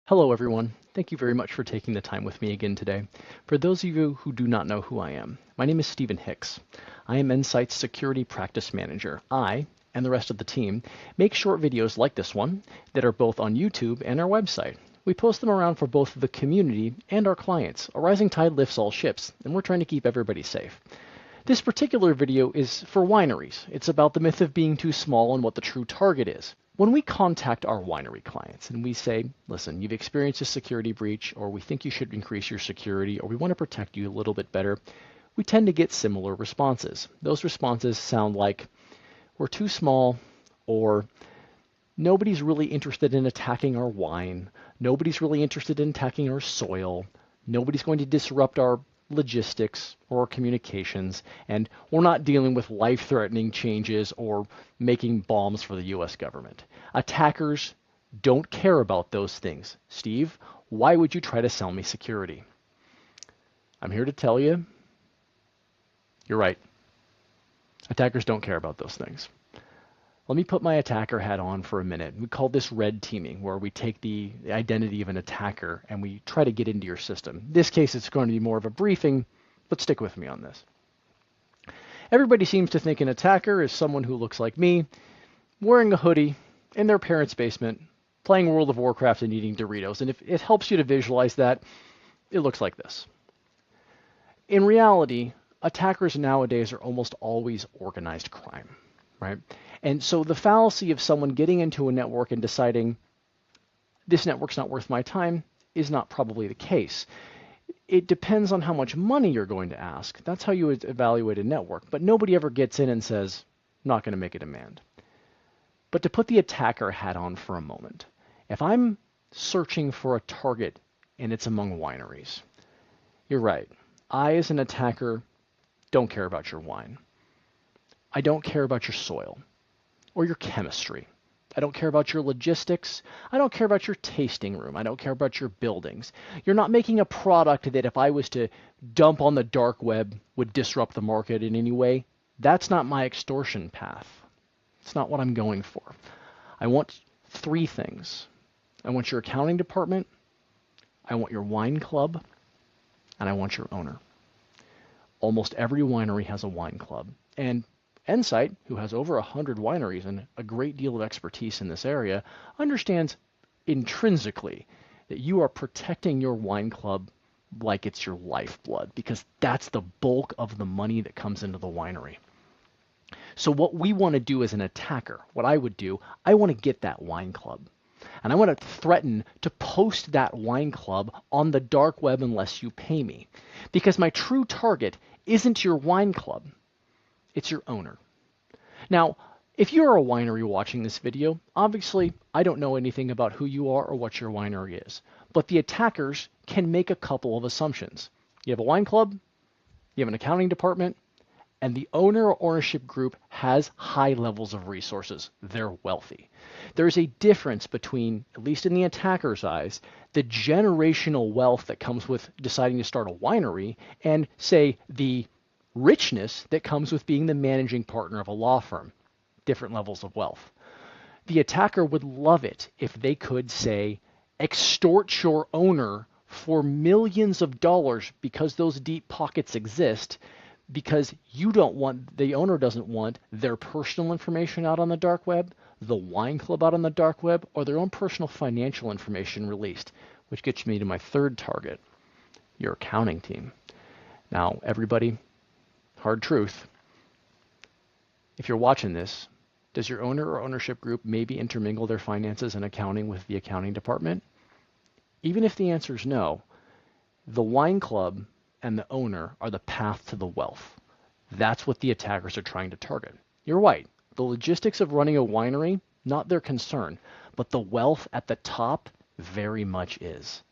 Hello, everyone. Thank you very much for taking the time with me again today. For those of you who do not know who I am, my name is Stephen Hicks. I am Endsight's Security Practice Manager. I, and the rest of the team, make short videos like this one that are both on YouTube and our website. We post them around for both the community and our clients. A rising tide lifts all ships, and we're trying to keep everybody safe. This particular video is for wineries. It's about the myth of being too small and what the true target is. When we contact our winery clients and we say, listen, you've experienced a security breach, or we think you should increase your security, or we want to protect you a little bit better, we tend to get similar responses. Those responses sound like, we're too small, or nobody's really interested in attacking our wine, nobody's really interested in attacking our soil, nobody's going to disrupt our logistics or communications, and we're not dealing with life-threatening changes or making bombs for the US government. Attackers don't care about those things. Steve, why would you try to sell me security? I'm here to tell you, you're right. Attackers don't care about those things. Let me put my attacker hat on for a minute. We call this red teaming, where we take the identity of an attacker and we try to get into your system. In this case, it's going to be more of a briefing, but stick with me on this. Everybody seems to think an attacker is someone who looks like me, wearing a hoodie in their parents' basement, playing World of Warcraft and eating Doritos. And if it helps you to visualize that, it looks like this. In reality, attackers nowadays are almost always organized crime, right? And so the fallacy of someone getting into a network and deciding this network's not worth my time is not probably the case. It depends on how much money you're going to ask. That's how you would evaluate a network. But nobody ever gets in and says, I'm not going to make a demand. But to put the attacker hat on for a moment, if I'm searching for a target and it's among wineries, you're right. I, as an attacker, don't care about your wine. I don't care about your soil or your chemistry. I don't care about your logistics. I don't care about your tasting room. I don't care about your buildings. You're not making a product that if I was to dump on the dark web would disrupt the market in any way. That's not my extortion path. It's not what I'm going for. I want three things. I want your accounting department, I want your wine club, and I want your owner. Almost every winery has a wine club. And Endsight, who has over 100 wineries and a great deal of expertise in this area, understands intrinsically that you are protecting your wine club like it's your lifeblood, because that's the bulk of the money that comes into the winery. So what we want to do as an attacker, what I would do, I want to get that wine club. And I want to threaten to post that wine club on the dark web unless you pay me. Because my true target isn't your wine club. It's your owner. Now, if you're a winery watching this video, obviously I don't know anything about who you are or what your winery is, but the attackers can make a couple of assumptions. You have a wine club, you have an accounting department, and the owner or ownership group has high levels of resources. They're wealthy. There's a difference between, at least in the attacker's eyes, the generational wealth that comes with deciding to start a winery and, say, the richness that comes with being the managing partner of a law firm. Different levels of wealth. The attacker would love it if they could, say, extort your owner for millions of dollars because those deep pockets exist, because the owner doesn't want their personal information out on the dark web, the wine club out on the dark web, or their own personal financial information released, which gets me to my third target, your accounting team. Now, everybody, hard truth. If you're watching this, does your owner or ownership group maybe intermingle their finances and accounting with the accounting department? Even if the answer is no, the wine club and the owner are the path to the wealth. That's what the attackers are trying to target. You're right. The logistics of running a winery, not their concern, but the wealth at the top very much is.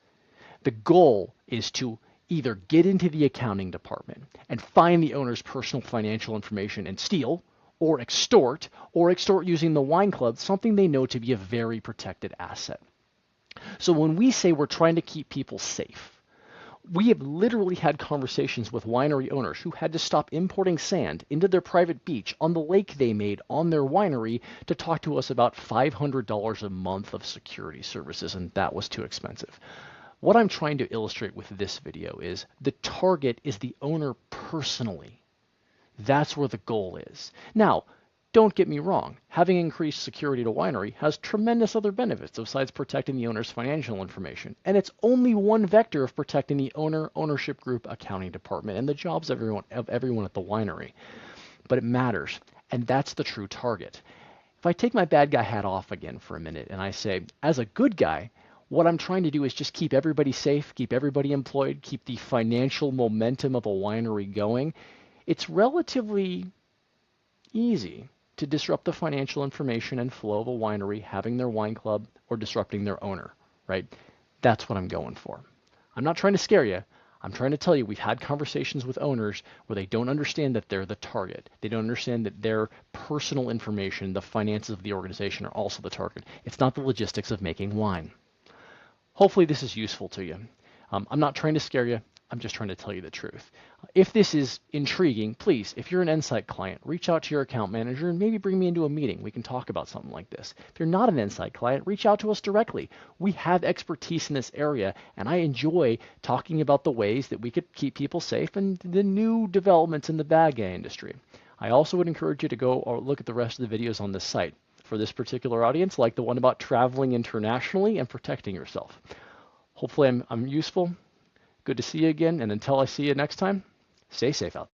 The goal is to either get into the accounting department and find the owner's personal financial information and steal, or extort using the wine club, something they know to be a very protected asset. So when we say we're trying to keep people safe, We have literally had conversations with winery owners who had to stop importing sand into their private beach on the lake they made on their winery to talk to us about $500 a month of security services, and that was too expensive. What I'm trying to illustrate with this video is the target is the owner personally. That's where the goal is. Now, don't get me wrong, having increased security to winery has tremendous other benefits besides protecting the owner's financial information. And it's only one vector of protecting the owner, ownership group, accounting department, and the jobs of everyone at the winery. But it matters, and that's the true target. If I take my bad guy hat off again for a minute and I say, as a good guy, what I'm trying to do is just keep everybody safe, keep everybody employed, keep the financial momentum of a winery going, it's relatively easy to disrupt the financial information and flow of a winery having their wine club or disrupting their owner, right? That's what I'm going for. I'm not trying to scare you. I'm trying to tell you we've had conversations with owners where they don't understand that they're the target. They don't understand that their personal information, the finances of the organization are also the target. It's not the logistics of making wine. Hopefully this is useful to you. I'm not trying to scare you. I'm just trying to tell you the truth. If this is intriguing, please, if you're an Endsight client, reach out to your account manager and maybe bring me into a meeting. We can talk about something like this. If you're not an Endsight client, reach out to us directly. We have expertise in this area, and I enjoy talking about the ways that we could keep people safe and the new developments in the bad guy industry. I also would encourage you to go or look at the rest of the videos on this site for this particular audience, like the one about traveling internationally and protecting yourself. Hopefully I'm useful. Good to see you again, and until I see you next time, stay safe out there.